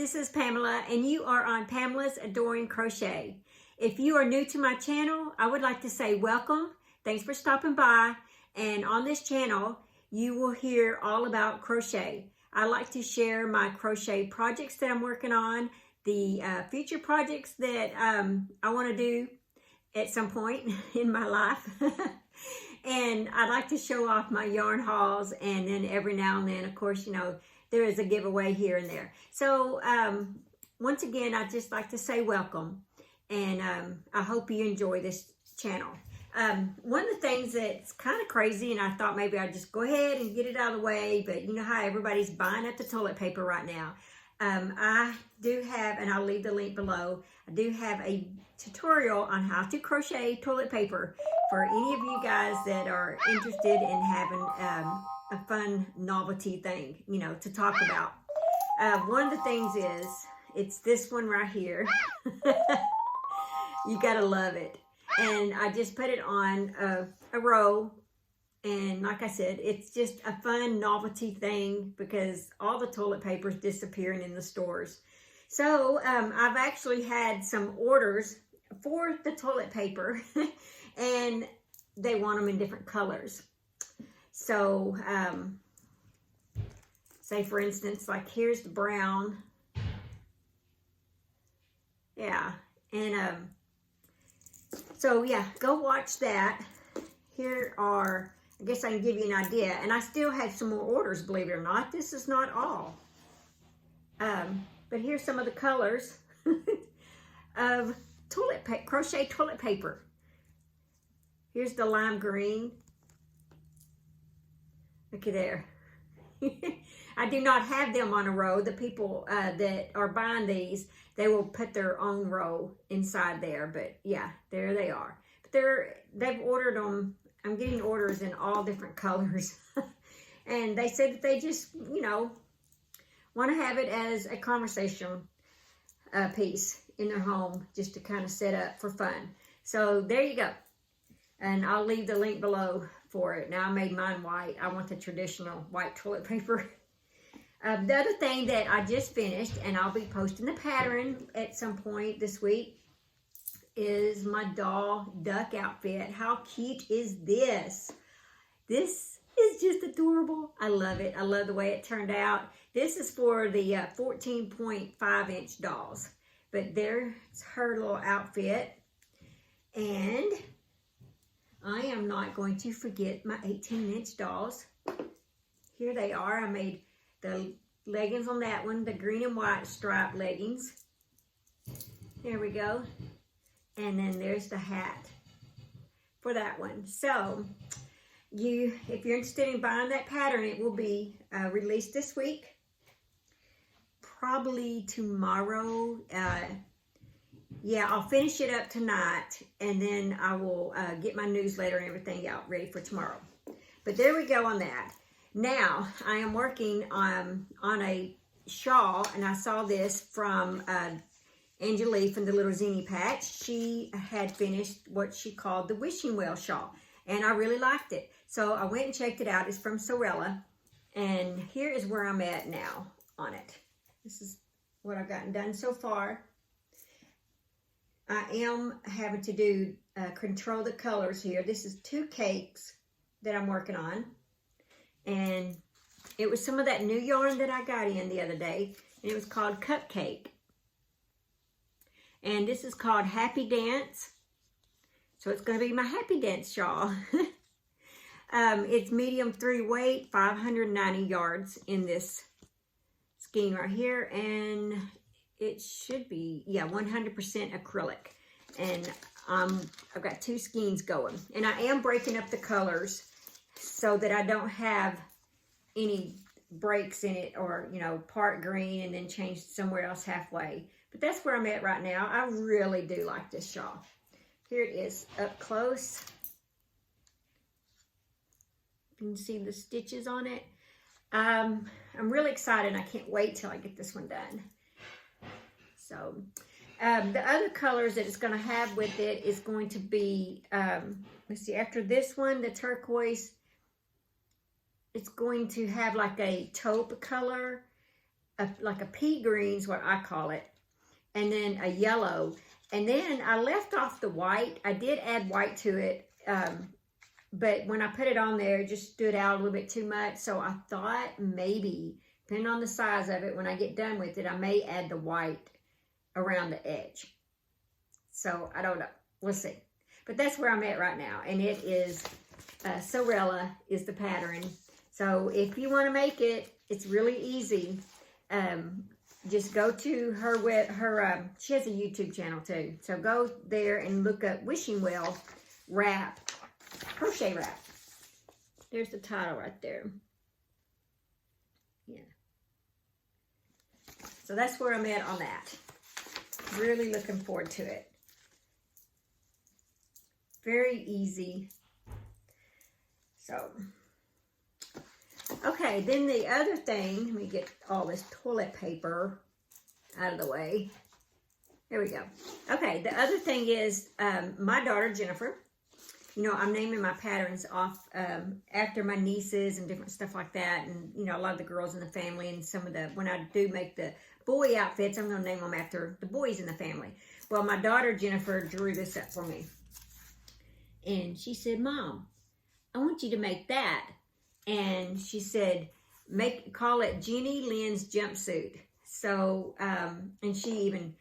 this is Pamela, and you are on Pamela's Adoring Crochet. If you are new to my channel, I would like to say welcome. Thanks for stopping by. And on this channel, you will hear all about crochet. I like to share my crochet projects that I'm working on, the future projects that I want to do at some point in my life. And I like to show off my yarn hauls, and then every now and then, of course, you know, there is a giveaway here and there. So once again, I'd just like to say welcome, and I hope you enjoy this channel. One of the things that's kind of crazy, and I thought maybe I'd just go ahead and get it out of the way, but you know how everybody's buying up the toilet paper right now. I do have, and I'll leave the link below, I do have a tutorial on how to crochet toilet paper for any of you guys that are interested in having a fun novelty thing, you know, to talk about. One of the things is, it's this one right here. You gotta love it. And I just put it on a row, and like I said, it's just a fun novelty thing because all the toilet paper is disappearing in the stores. So I've actually had some orders for the toilet paper and they want them in different colors. So say for instance, like here's the brown. Yeah, and so yeah, go watch that. Here are, I guess I can give you an idea, and I still have some more orders, believe it or not. This is not all. But here's some of the colors of crochet toilet paper. Here's the lime green. Looky there. I do not have them on a row. The people that are buying these, they will put their own row inside there. But yeah, there they are. But they've ordered them. I'm getting orders in all different colors. And they said that they just, you know, want to have it as a conversation piece in their home, just to kind of set up for fun. So there you go. And I'll leave the link below for it. Now I made mine white. I want the traditional white toilet paper. The other thing that I just finished, and I'll be posting the pattern at some point this week, is my doll duck outfit. How cute is this? This is just adorable. I love it. I love the way it turned out. This is for the 14.5 inch dolls. But there's her little outfit. And I am not going to forget my 18 inch dolls. Here they are. I made the leggings on that one, the green and white striped leggings. There we go. And then there's the hat for that one. So if you're interested in buying that pattern, it will be released this week. Probably tomorrow. Yeah, I'll finish it up tonight, and then I will get my newsletter and everything out ready for tomorrow. But there we go on that. Now, I am working on a shawl, and I saw this from Angelie from the Little Zini Patch. She had finished what she called the Wishing Well shawl, and I really liked it. So I went and checked it out. It's from Sorella, and here is where I'm at now on it. This is what I've gotten done so far. I am having to do control the colors here. This is 2 cakes that I'm working on. And it was some of that new yarn that I got in the other day. And it was called Cupcake. And this is called Happy Dance. So it's going to be my Happy Dance shawl. It's medium 3 weight, 590 yards in this skein right here. And it should be, yeah, 100% acrylic. And I've got 2 skeins going. And I am breaking up the colors so that I don't have any breaks in it, or, you know, part green and then change somewhere else halfway. But that's where I'm at right now. I really do like this shawl. Here it is up close. You can see the stitches on it. I'm really excited. I can't wait till I get this one done. So the other colors that it's going to have with it is going to be, let's see, after this one, the turquoise, it's going to have like a taupe color, like a pea green is what I call it, and then a yellow. And then I left off the white. I did add white to it, but when I put it on there, it just stood out a little bit too much. So I thought maybe, depending on the size of it, when I get done with it, I may add the white around the edge. So I don't know. We'll see. But that's where I'm at right now. And it is, Sorella is the pattern. So if you want to make it, it's really easy. Just go to her she has a YouTube channel too. So go there and look up Wishing Well wrap, crochet wrap. There's the title right there. Yeah. So that's where I'm at on that. Really looking forward to it. Very easy. So, okay, then the other thing, let me get all this toilet paper out of the way. There we go. Okay, the other thing is my daughter, Jennifer, you know, I'm naming my patterns off after my nieces and different stuff like that. And, you know, a lot of the girls in the family and some of the, when I do make the boy outfits, I'm going to name them after the boys in the family. Well, my daughter, Jennifer, drew this up for me. And she said, Mom, I want you to make that. And she said, call it Jenny Lynn's jumpsuit. So, and she even,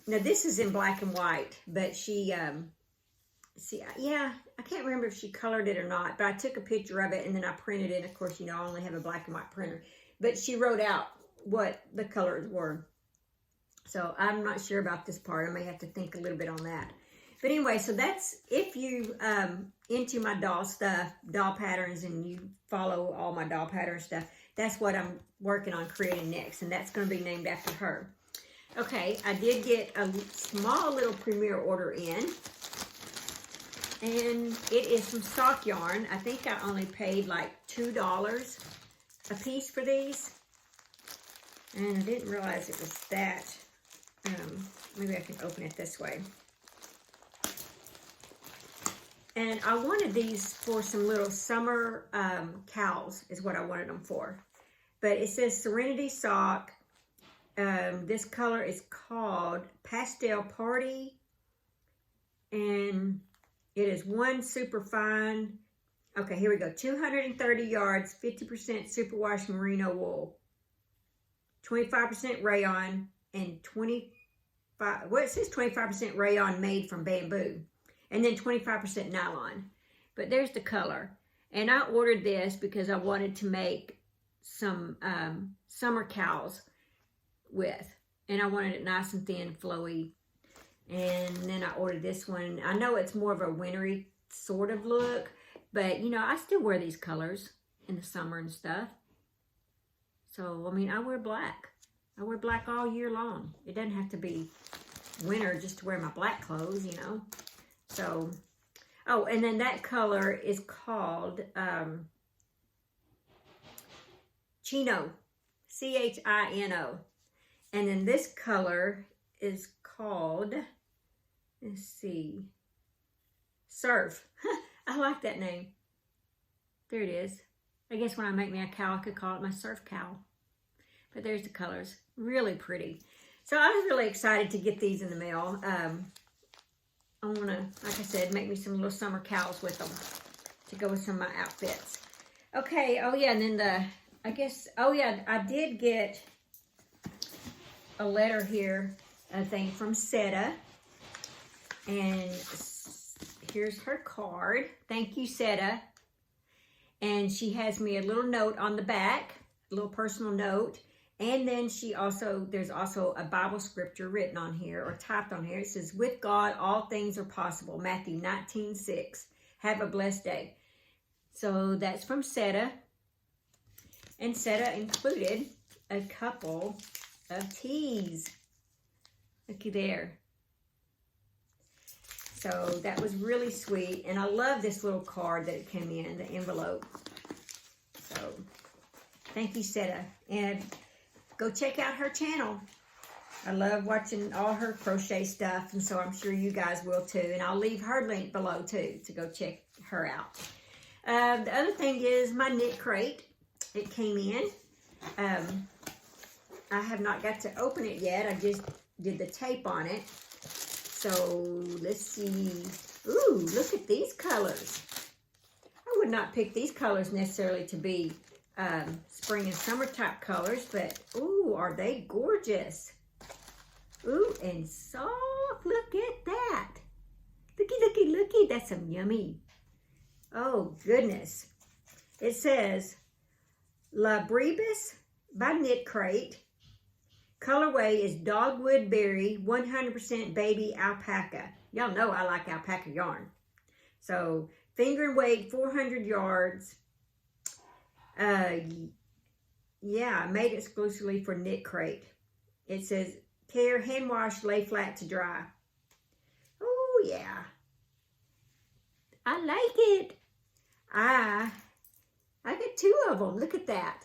now this is in black and white, but she, yeah, I can't remember if she colored it or not, but I took a picture of it and then I printed it. Of course, you know, I only have a black and white printer, but she wrote out what the colors were. So I'm not sure about this part. I may have to think a little bit on that. But anyway, so that's, if you into my doll stuff, doll patterns, and you follow all my doll pattern stuff, that's what I'm working on creating next, and that's going to be named after her. Okay, I did get a small little premiere order in, and it is some stock yarn. I think I only paid like $2 a piece for these, and I didn't realize it was that. Maybe I can open it this way. And I wanted these for some little summer cows is what I wanted them for. But it says Serenity Sock. This color is called Pastel Party. And it is one super fine. Okay, here we go. 230 yards, 50% superwash merino wool. 25% rayon and 25, well, it says 25% rayon made from bamboo. And then 25% nylon. But there's the color. And I ordered this because I wanted to make some summer cows with. And I wanted it nice and thin, flowy. And then I ordered this one. I know it's more of a wintry sort of look. But, you know, I still wear these colors in the summer and stuff. So, I mean, I wear black. I wear black all year long. It doesn't have to be winter just to wear my black clothes, you know. So, oh, and then that color is called Chino, C-H-I-N-O. And then this color is called, let's see, Surf. I like that name. There it is. I guess when I make me a cow, I could call it my surf cow. But there's the colors. Really pretty. So I was really excited to get these in the mail. I want to, like I said, make me some little summer cows with them to go with some of my outfits. Okay, oh yeah, and then I did get a letter here, I think, from Seta. And here's her card. Thank you, Seta. And she has me a little note on the back, a little personal note. And then there's also a Bible scripture written on here or typed on here. It says, with God, all things are possible. Matthew 19:6. Have a blessed day. So that's from Seta. And Seta included a couple of teas. Looky there. So that was really sweet. And I love this little card that it came in, the envelope. So thank you, Seta. And go check out her channel. I love watching all her crochet stuff, and so I'm sure you guys will too. And I'll leave her link below too to go check her out. The other thing is my knit crate. It came in. I have not got to open it yet. I just did the tape on it. So let's see. Ooh, look at these colors. I would not pick these colors necessarily to be spring and summer type colors, but ooh, are they gorgeous. Ooh, and soft. Look at that. Looky, looky, looky. That's some yummy. Oh, goodness. It says, La Brebis by Knit Crate. Colorway is Dogwood Berry, 100% baby alpaca. Y'all know I like alpaca yarn. So, finger and weight, 400 yards. Yeah, made exclusively for Knit Crate. It says, care, hand wash, lay flat to dry. Oh, yeah. I like it. I got 2 of them. Look at that.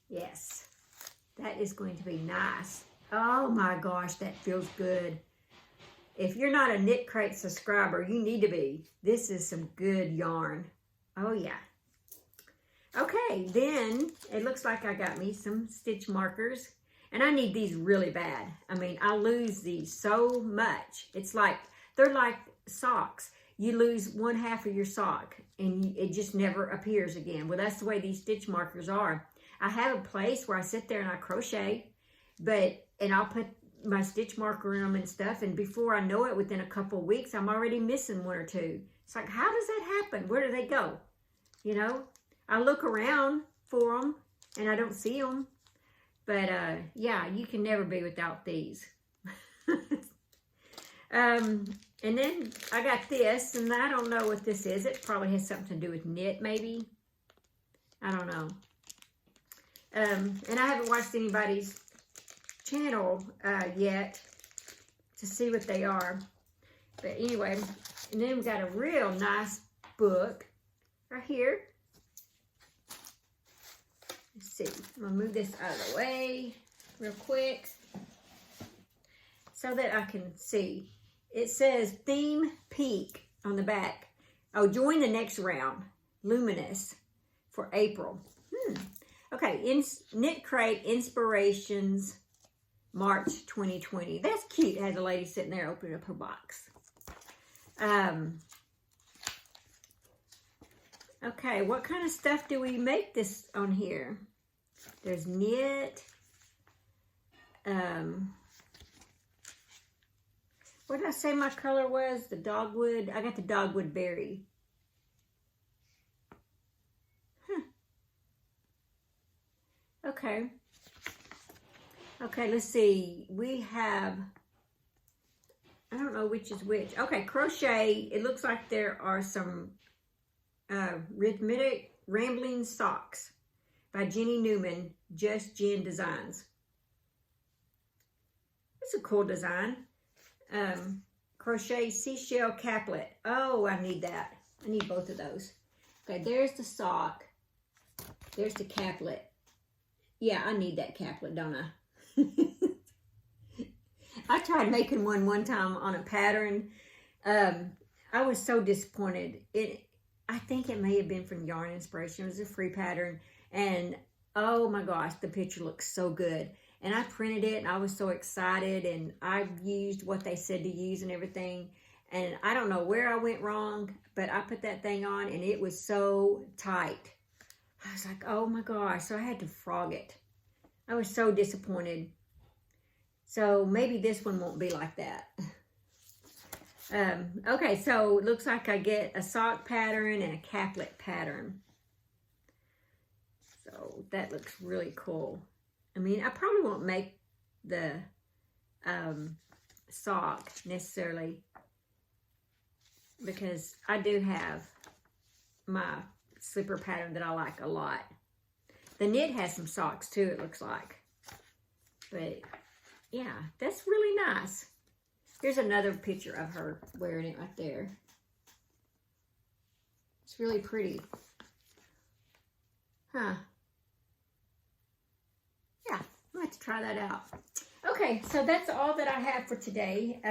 Yes. That is going to be nice. Oh my gosh, that feels good. If you're not a Knit Crate subscriber, you need to be. This is some good yarn. Oh yeah. Okay, then it looks like I got me some stitch markers. And I need these really bad. I mean, I lose these so much. It's like, they're like socks. You lose 1/2 of your sock and it just never appears again. Well, that's the way these stitch markers are. I have a place where I sit there and I crochet, and I'll put my stitch marker in them and stuff, and before I know it, within a couple of weeks, I'm already missing 1 or 2. It's like, how does that happen? Where do they go? You know, I look around for them and I don't see them, but yeah, you can never be without these. And then I got this, and I don't know what this is. It probably has something to do with knit, maybe. I don't know. And I haven't watched anybody's channel yet to see what they are. But anyway, and then we got a real nice book right here. Let's see. I'm going to move this out of the way real quick so that I can see. It says Theme Peak on the back. Oh, join the next round. Luminous for April. Okay, Knit Crate Inspirations, March 2020. That's cute. It has a lady sitting there opening up her box. Okay, what kind of stuff do we make this on here? There's knit. What did I say my color was? The dogwood. I got the dogwood berry. Okay. Okay, let's see. We have, I don't know which is which. Okay, crochet. It looks like there are some Rhythmic Rambling Socks by Jenny Newman, Just Jen Designs. It's a cool design. Crochet Seashell Caplet. Oh, I need that. I need both of those. Okay, there's the sock. There's the caplet. Yeah, I need that caplet, don't I? I tried making one time on a pattern. I was so disappointed. I think it may have been from Yarn Inspiration. It was a free pattern. And oh my gosh, the picture looks so good. And I printed it and I was so excited, and I used what they said to use and everything. And I don't know where I went wrong, but I put that thing on and it was so tight. I was like, oh my gosh. So I had to frog it. I was so disappointed. So maybe this one won't be like that. Okay, so it looks like I get a sock pattern and a caplet pattern. So that looks really cool. I mean, I probably won't make the sock necessarily, because I do have my slipper pattern that I like a lot. The knit has some socks too, it looks like. But yeah, that's really nice. Here's another picture of her wearing it right there. It's really pretty. Huh. Yeah, I'll have to try that out. Okay, so that's all that I have for today.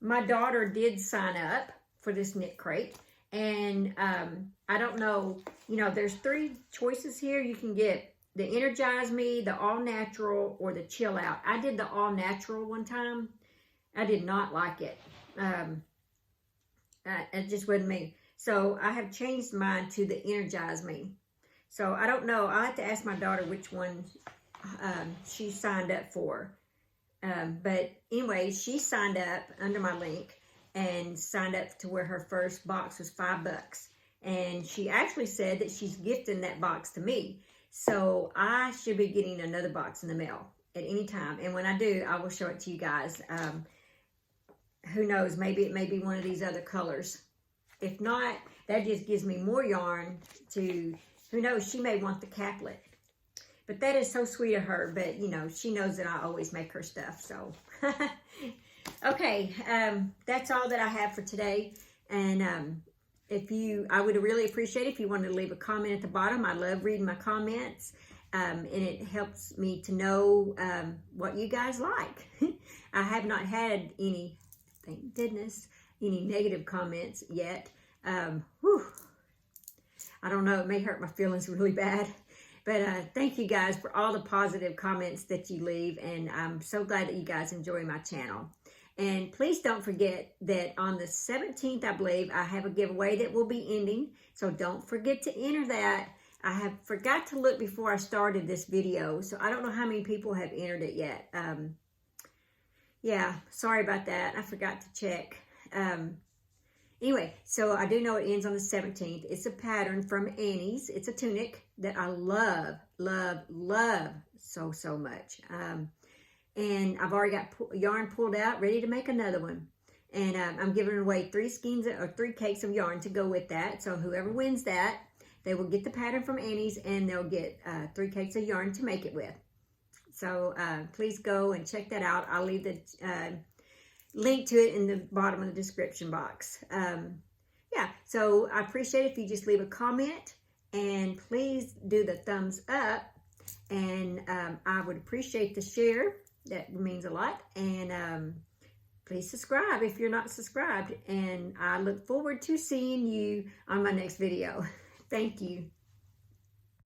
My daughter did sign up for this Knit Crate. And I don't know, you know, there's 3 choices here. You can get the Energize Me, the All Natural, or the Chill Out. I did the All Natural one time. I did not like it. It just wasn't me. So I have changed mine to the Energize Me. So I don't know. I'll have to ask my daughter which one she signed up for. But anyway, she signed up under my link and signed up to where her first box was $5. And she actually said that she's gifting that box to me. So I should be getting another box in the mail at any time. And when I do, I will show it to you guys. Who knows, maybe it may be one of these other colors. If not, that just gives me more yarn to, who knows, she may want the caplet. But that is so sweet of her, but you know, she knows that I always make her stuff, so. Okay, that's all that I have for today. And I would really appreciate it if you wanted to leave a comment at the bottom. I love reading my comments. And it helps me to know what you guys like. I have not had any, thank goodness, any negative comments yet. I don't know, it may hurt my feelings really bad. But thank you guys for all the positive comments that you leave. And I'm so glad that you guys enjoy my channel. And please don't forget that on the 17th, I believe, I have a giveaway that will be ending. So don't forget to enter that. I have forgot to look before I started this video. So I don't know how many people have entered it yet. Yeah, sorry about that. I forgot to check. Anyway, so I do know it ends on the 17th. It's a pattern from Annie's. It's a tunic that I love, love, love so, so much. And I've already got yarn pulled out, ready to make another one. And I'm giving away 3 cakes of yarn to go with that. So whoever wins that, they will get the pattern from Annie's and they'll get 3 cakes of yarn to make it with. So please go and check that out. I'll leave the link to it in the bottom of the description box. Yeah, so I appreciate it if you just leave a comment. And please do the thumbs up. And I would appreciate the share. That means a lot. And please subscribe if you're not subscribed. And I look forward to seeing you on my next video. Thank you.